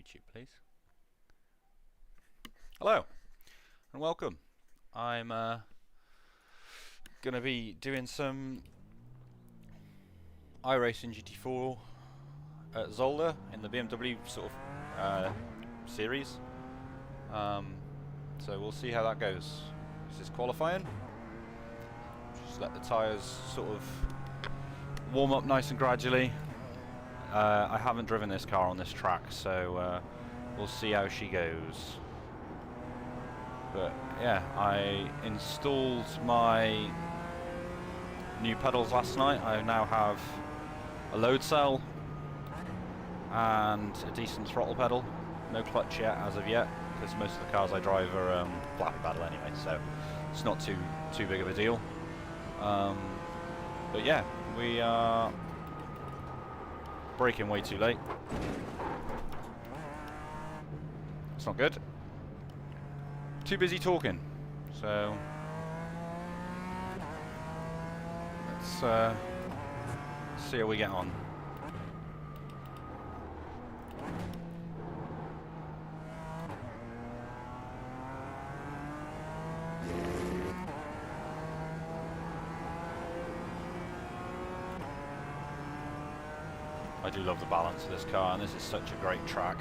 YouTube, please. Hello and welcome. I'm going to be doing some iRacing GT4 at Zolder in the BMW sort of series. So we'll see how that goes. This is qualifying. Just let the tyres sort of warm up nice and gradually. I haven't driven this car on this track, so we'll see how she goes. But yeah, I installed my new pedals last night. I now have a load cell and a decent throttle pedal. No clutch yet, as of yet, because most of the cars I drive are flappy pedal anyway, so it's not too big of a deal. But yeah, we are braking way too late. It's not good. Too busy talking. So let's see how we get on. I do love the balance of this car, and this is such a great track.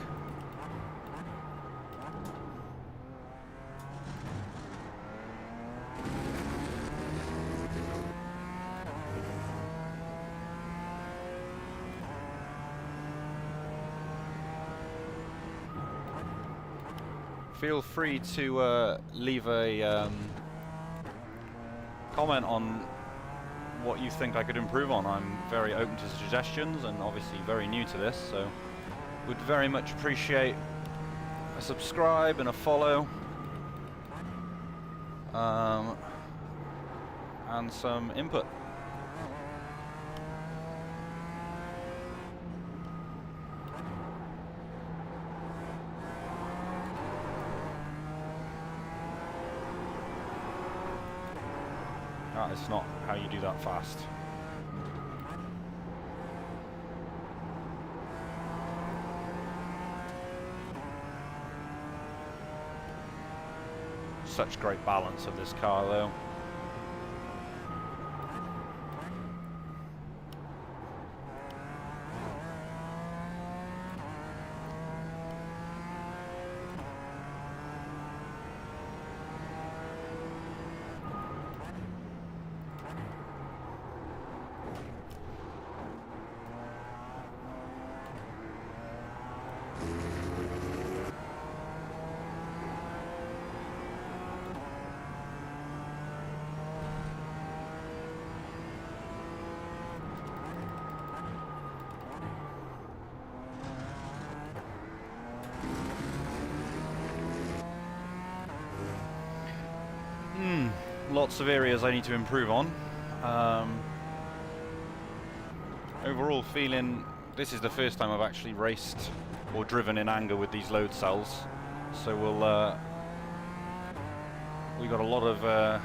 Feel free to leave a comment on what you think I could improve on. I'm very open to suggestions and obviously very new to this, so would very much appreciate a subscribe and a follow, and some input. That is not how you do that fast. Such great balance of this car though. Lots of areas I need to improve on. Overall feeling, this is the first time I've actually raced or driven in anger with these load cells, so we've got a lot of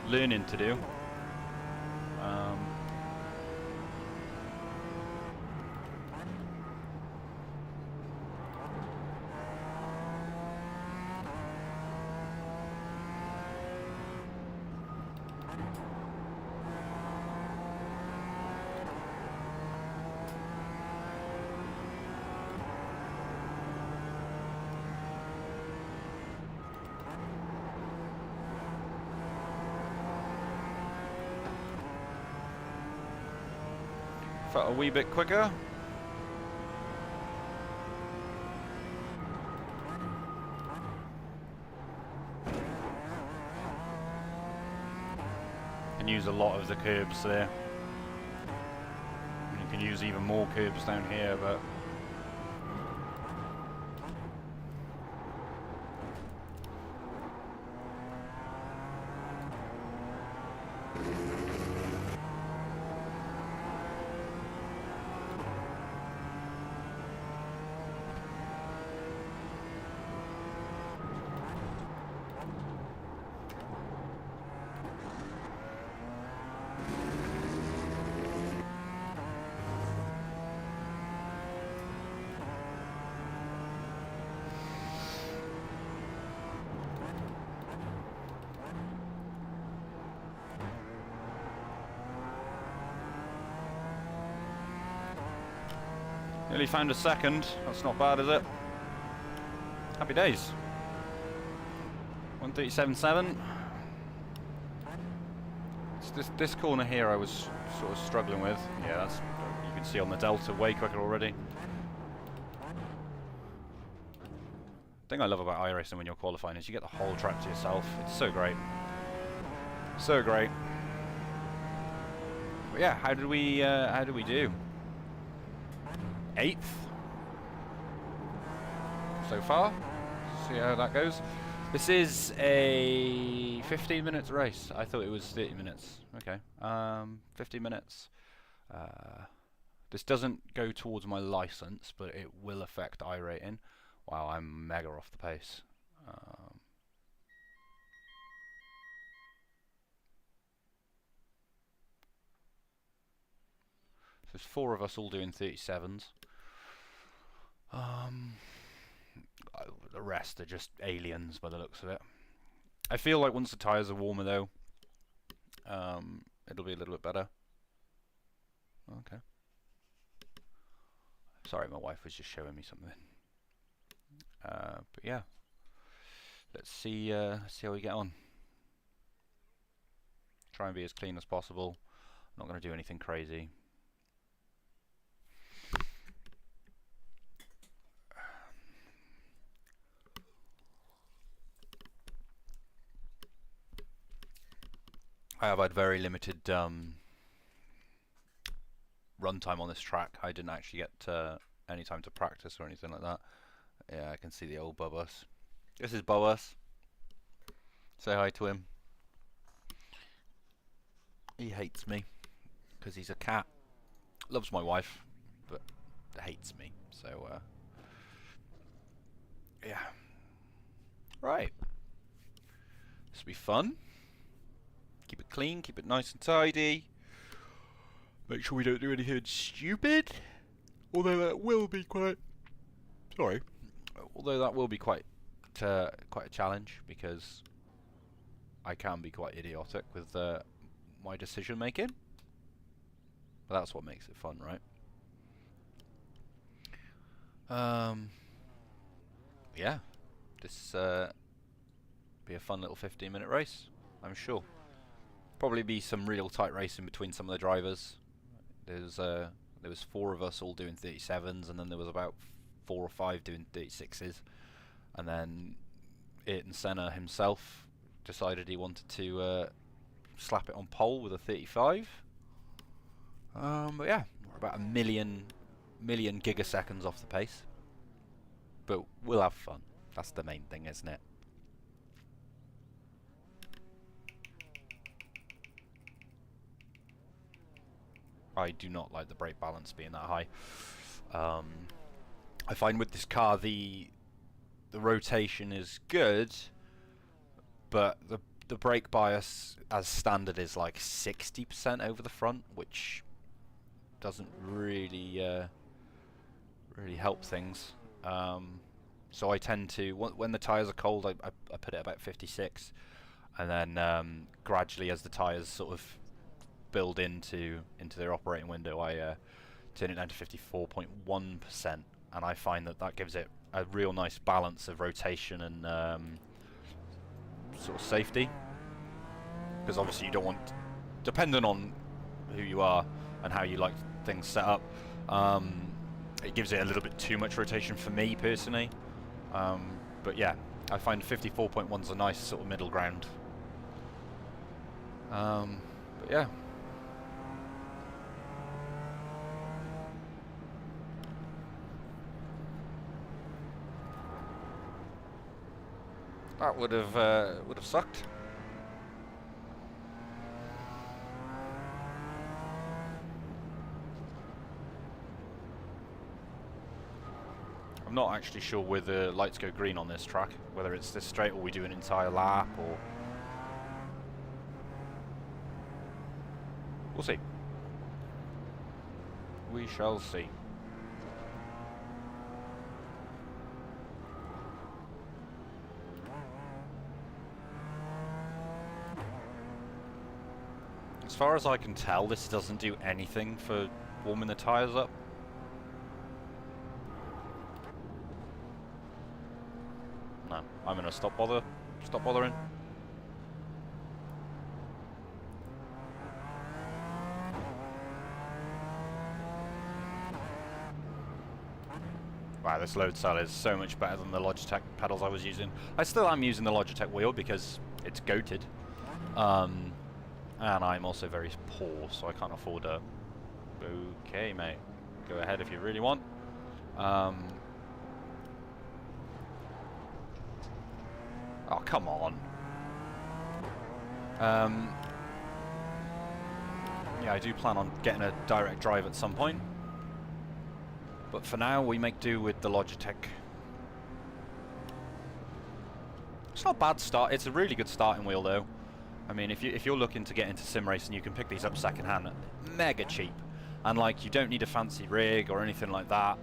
learning to do. A wee bit quicker. Can use a lot of the curbs there. You can use even more curbs down here, but Nearly found a second. That's not bad, is it? Happy days. 137.7. It's this corner here I was sort of struggling with. Yeah, that's, you can see on the Delta way quicker already. The thing I love about iRacing when you're qualifying is you get the whole track to yourself. It's so great. So great. But yeah, how did we do? 8th so far. See how that goes. This is a 15 minutes race. I thought it was 30 minutes. Okay. 15 minutes. This doesn't go towards my license, but it will affect iRating. Wow, I'm mega off the pace. So there's 4 of us all doing 37s. The rest are just aliens by the looks of it. I feel like once the tyres are warmer though, it'll be a little bit better. Okay. Sorry, my wife was just showing me something. But yeah, let's see how we get on. Try and be as clean as possible. I'm not going to do anything crazy. I have had very limited runtime on this track. I didn't actually get any time to practice or anything like that. Yeah, I can see the old Bubus. This is Bubus. Say hi to him. He hates me because he's a cat. Loves my wife, but hates me. So, yeah. Right. This will be fun. Keep it clean, keep it nice and tidy. Make sure we don't do anything stupid. Although that will be quite... Sorry. Although that will be quite a challenge, because I can be quite idiotic with my decision making. But that's what makes it fun, right? Yeah. This be a fun little 15-minute race, I'm sure. Probably be some real tight racing between some of the drivers. There was 4 of us all doing 37s, and then there was about 4 or 5 doing 36s, and then Ayrton Senna himself decided he wanted to slap it on pole with a 35. But yeah, we're about a million gigaseconds off the pace, but we'll have fun. That's the main thing, isn't it? I do not like the brake balance being that high. I find with this car the rotation is good, but the brake bias as standard is like 60% over the front, which doesn't really help things. So I tend to, when the tyres are cold, I put it about 56, and then gradually as the tyres sort of build into their operating window, I turn it down to 54.1%, and I find that gives it a real nice balance of rotation and sort of safety, because obviously you don't want, depending on who you are and how you like things set up, it gives it a little bit too much rotation for me personally, but yeah, I find 54.1 is a nice sort of middle ground. But yeah. That would have sucked. I'm not actually sure where the lights go green on this track, whether it's this straight or we do an entire lap, or we'll see. We shall see. As far as I can tell, this doesn't do anything for warming the tyres up. No, I'm gonna stop bothering. Wow, this load cell is so much better than the Logitech pedals I was using. I still am using the Logitech wheel because it's goated. And I'm also very poor, so I can't afford a... Okay, mate. Go ahead if you really want. Oh, come on. Yeah, I do plan on getting a direct drive at some point. But for now, we make do with the Logitech. It's not a bad start. It's a really good starting wheel, though. I mean, if you're looking to get into sim racing, you can pick these up secondhand, mega cheap, and like you don't need a fancy rig or anything like that.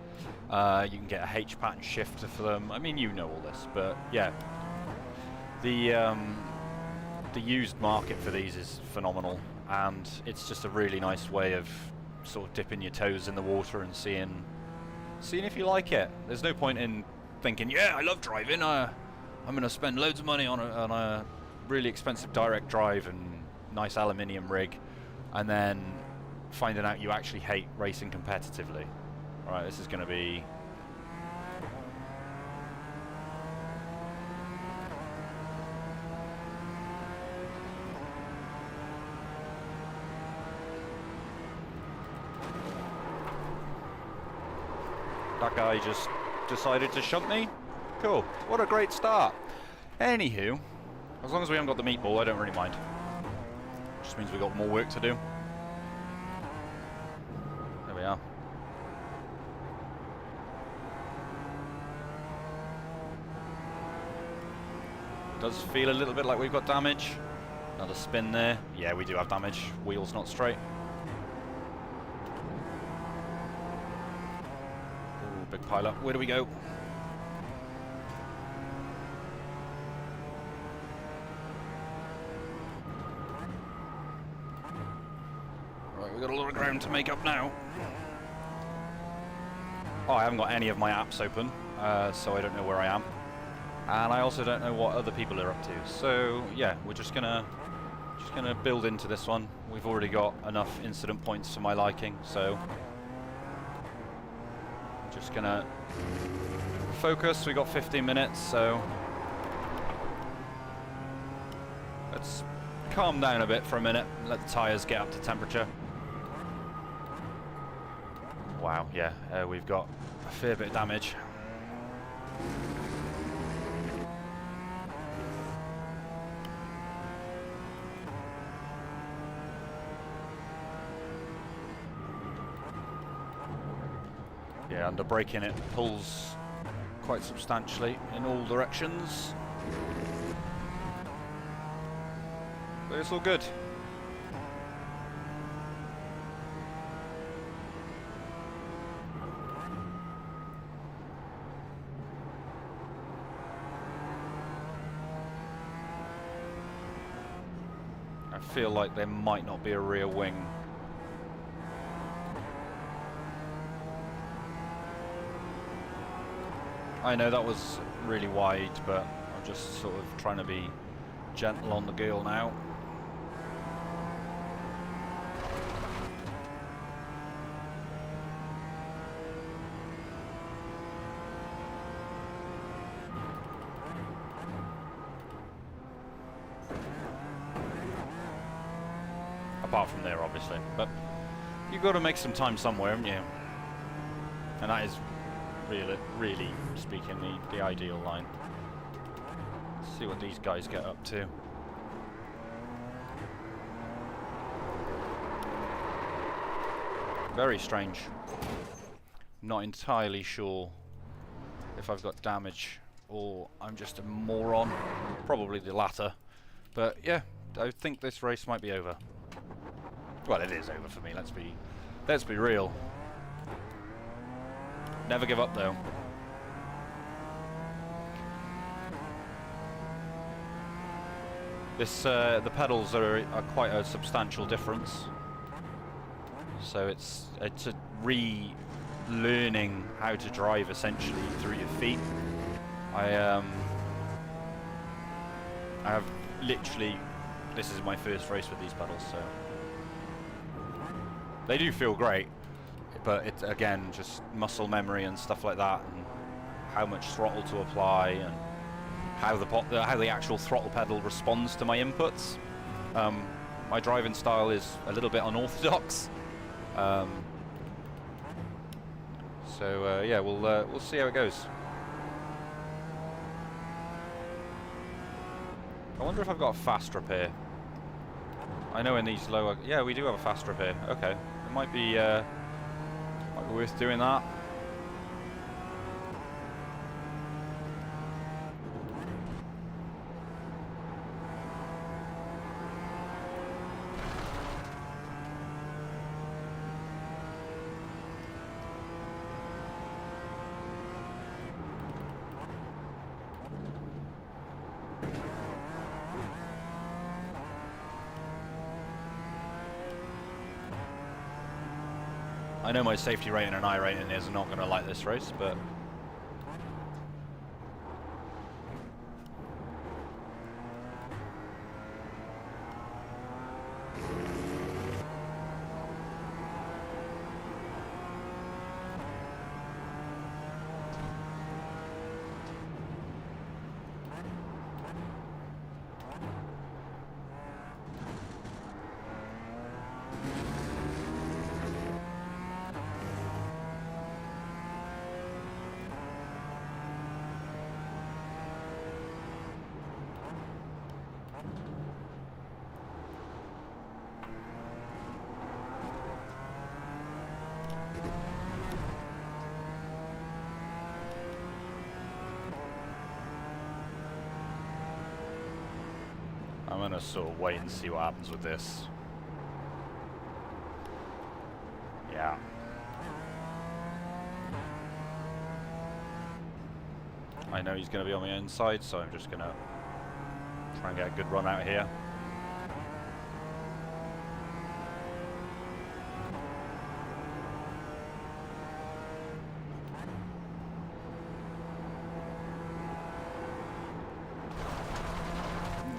You can get a H pattern shifter for them. I mean, you know all this, but yeah, the used market for these is phenomenal, and it's just a really nice way of sort of dipping your toes in the water and seeing if you like it. There's no point in thinking, yeah, I love driving. I'm going to spend loads of money on a really expensive direct drive and nice aluminium rig, and then finding out you actually hate racing competitively. Alright, this is going to be... That guy just decided to shunt me? Cool. What a great start. Anywho, as long as we haven't got the meatball, I don't really mind. Just means we've got more work to do. There we are. Does feel a little bit like we've got damage. Another spin there. Yeah, we do have damage. Wheel's not straight. Ooh, big pile up. Where do we go? We've got a lot of ground to make up now. Oh, I haven't got any of my apps open, so I don't know where I am. And I also don't know what other people are up to. So yeah, we're just gonna build into this one. We've already got enough incident points for my liking, so just gonna focus. We got 15 minutes, so let's calm down a bit for a minute. Let the tires get up to temperature. Wow, yeah, we've got a fair bit of damage. Yeah, under braking it pulls quite substantially in all directions. But it's all good. I feel like there might not be a rear wing. I know that was really wide, but I'm just sort of trying to be gentle on the girl now. Apart from there, obviously, but you've got to make some time somewhere, haven't you? And that is really speaking the ideal line. Let's see what these guys get up to. Very strange. Not entirely sure if I've got damage or I'm just a moron. Probably the latter. But yeah, I think this race might be over. Well, it is over for me. Let's be real. Never give up, though. This the pedals are quite a substantial difference. So it's a relearning how to drive essentially through your feet. I I have literally, this is my first race with these pedals, so they do feel great, but it's again just muscle memory and stuff like that, and how much throttle to apply, and how the actual throttle pedal responds to my inputs. My driving style is a little bit unorthodox, so yeah, we'll see how it goes. I wonder if I've got a fast trip here. I know in these lower... Yeah, we do have a fast trip here. Okay. It might be worth doing that. I know my safety rating and iRacing is not going to like this race, but I'm going to sort of wait and see what happens with this. Yeah. I know he's going to be on the inside, so I'm just going to try and get a good run out here.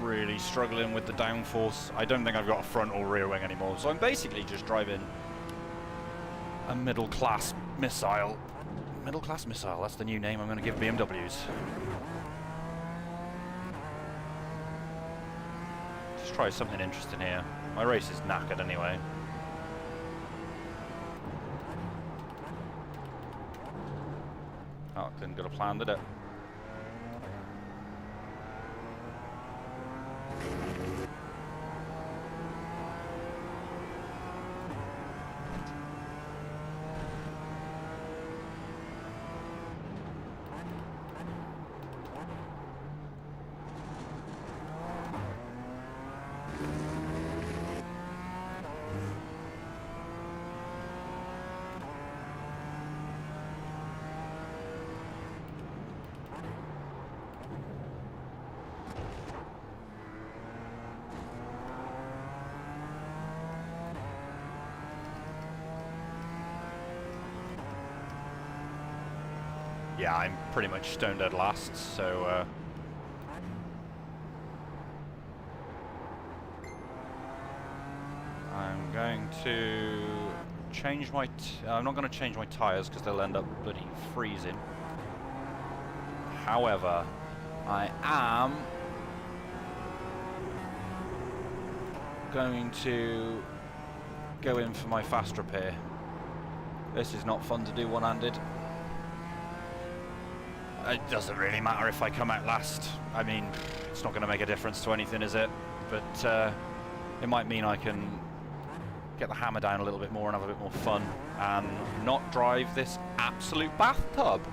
Really struggling with the downforce. I don't think I've got a front or rear wing anymore, so I'm basically just driving a middle-class missile. Middle-class missile, that's the new name I'm going to give BMWs. Just try something interesting here. My race is knackered anyway. Oh, didn't go to plan, did it? Yeah, I'm pretty much stone dead last, so I'm going to change my... I'm not going to change my tyres because they'll end up bloody freezing. However, I am going to go in for my fast repair. This is not fun to do one-handed. It doesn't really matter if I come out last. I mean, it's not going to make a difference to anything, is it? But it might mean I can get the hammer down a little bit more and have a bit more fun and not drive this absolute bathtub.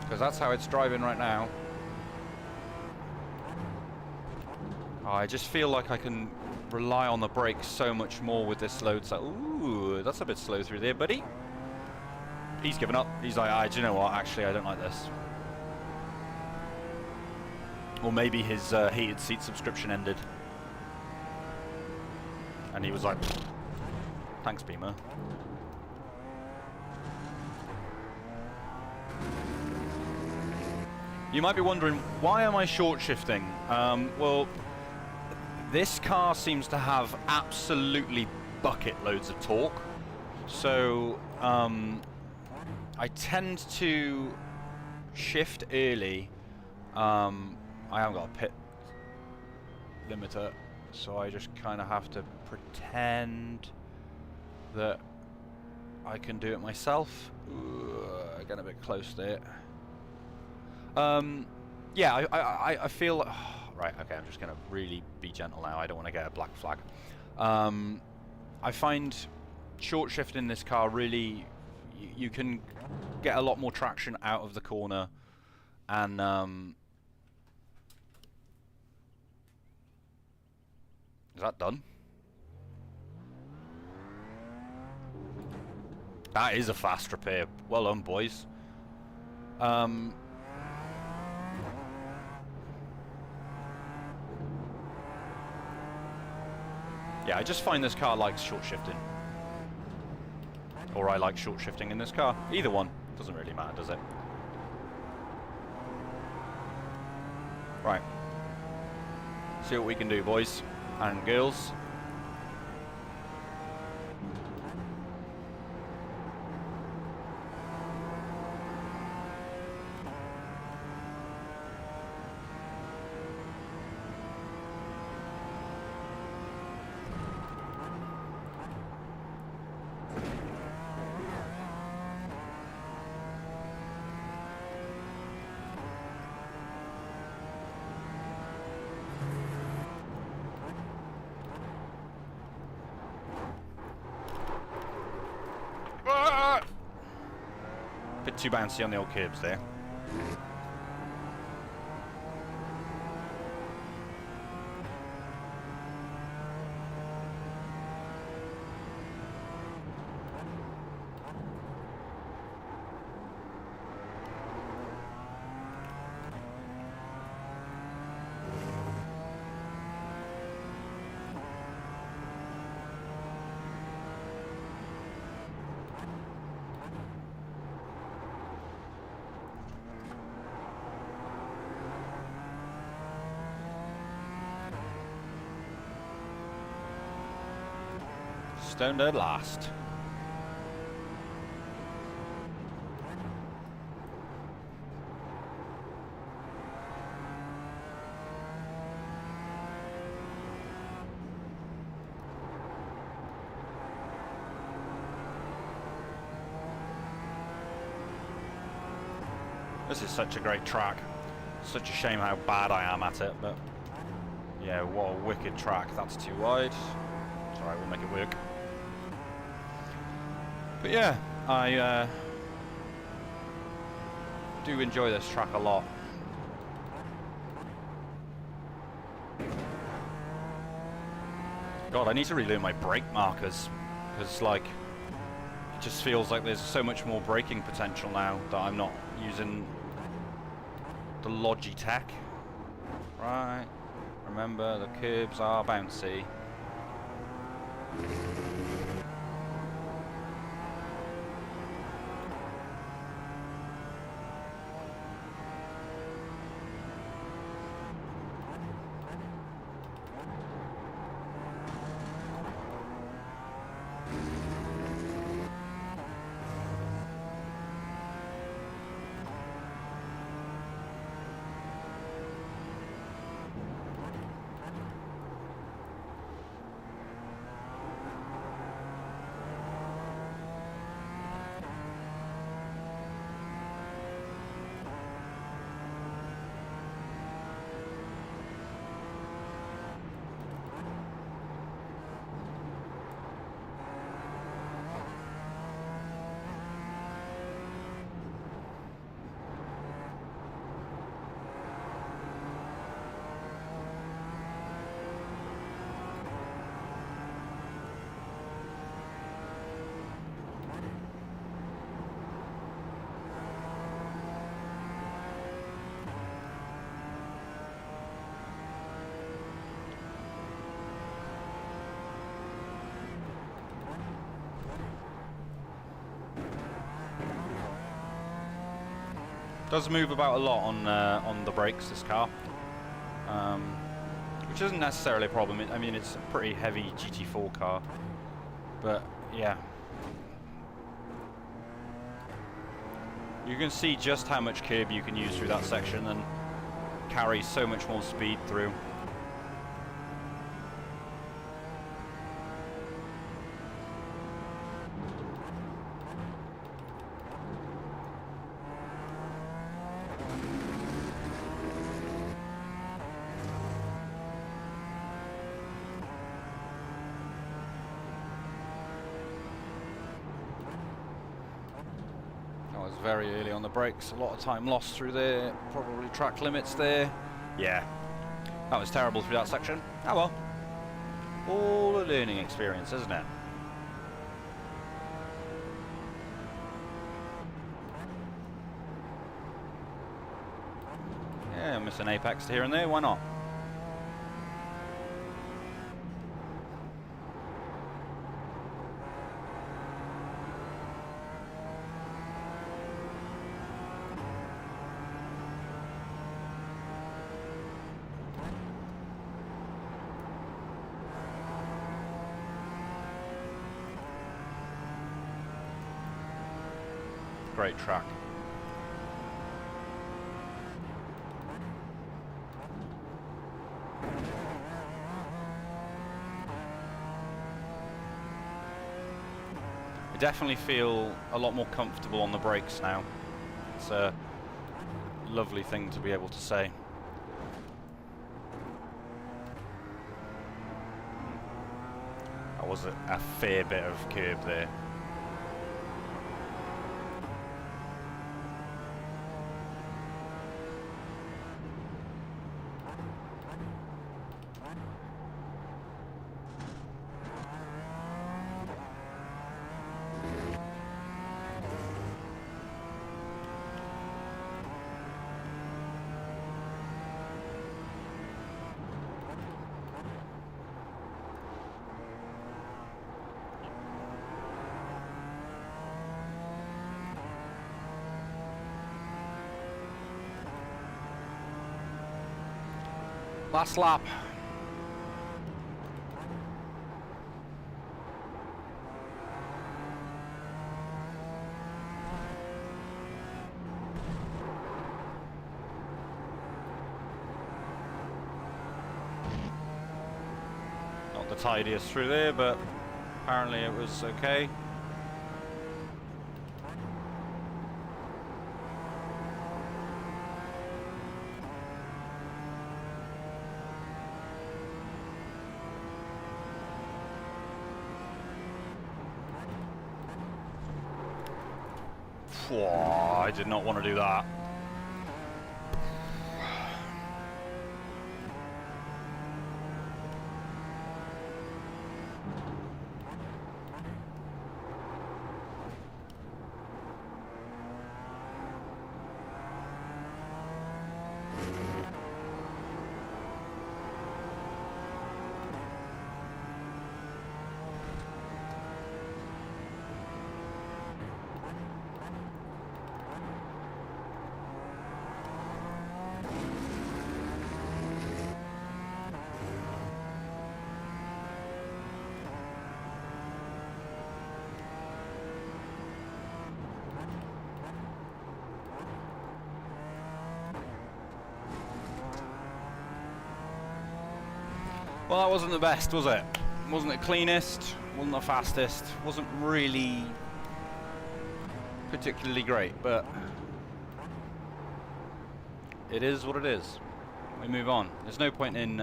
Because that's how it's driving right now. Oh, I just feel like I can rely on the brakes so much more with this load. So, ooh, that's a bit slow through there, buddy. He's given up. He's like, do you know what? Actually, I don't like this. Or maybe his heated seat subscription ended. And he was like, thanks, Beamer. You might be wondering, why am I short shifting? Well, this car seems to have absolutely bucket loads of torque. So, I tend to shift early. I haven't got a pit limiter, so I just kind of have to pretend that I can do it myself. Getting a bit close there. Yeah, I feel... right, okay, I'm just going to really be gentle now. I don't want to get a black flag. I find short shifting this car really... You can get a lot more traction out of the corner, and... is that done? That is a fast repair. Well done, boys. Yeah, I just find this car likes short shifting. Or I like short shifting in this car. Either one. Doesn't really matter, does it? Right. See what we can do, boys and girls. Bit too bouncy on the old curbs there. Stoned at last. This is such a great track. Such a shame how bad I am at it, but yeah, what a wicked track. That's too wide. It's alright, we'll make it work. But yeah, I do enjoy this track a lot. God, I need to relearn my brake markers, because like, it just feels like there's so much more braking potential now that I'm not using the Logitech. Right, remember the curbs are bouncy. Does move about a lot on the brakes, this car, which isn't necessarily a problem. I mean, it's a pretty heavy GT4 car, but yeah. You can see just how much curb you can use through that section and carry so much more speed through. Very early on the brakes, a lot of time lost through there, probably track limits there. Yeah, that was terrible through that section. Oh well, all a learning experience, isn't it? Yeah, miss an apex here and there, why not? Great track. I definitely feel a lot more comfortable on the brakes now. It's a lovely thing to be able to say. That was a fair bit of curb there. Last lap. Not the tidiest through there, but apparently it was okay. Whoa, I did not want to do that. Well, that wasn't the best, was it? Wasn't the cleanest, wasn't the fastest, wasn't really particularly great, but it is what it is. We move on. There's no point in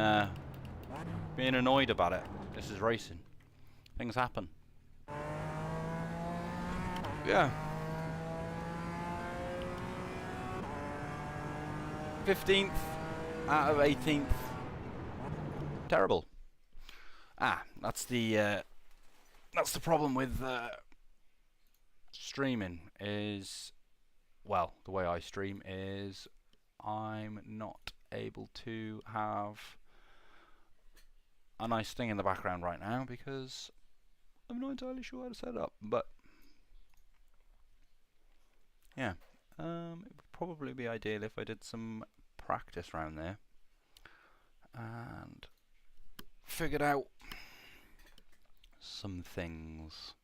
being annoyed about it. This is racing. Things happen. Yeah. 15th out of 18th. Terrible. That's the problem with streaming is, well, the way I stream is I'm not able to have a nice thing in the background right now because I'm not entirely sure how to set it up, but yeah, it would probably be ideal if I did some practice around there and figured out some things.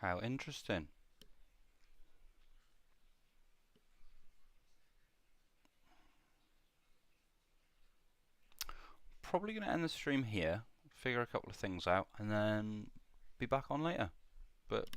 How interesting. Probably going to end the stream here, figure a couple of things out, and then be back on later. But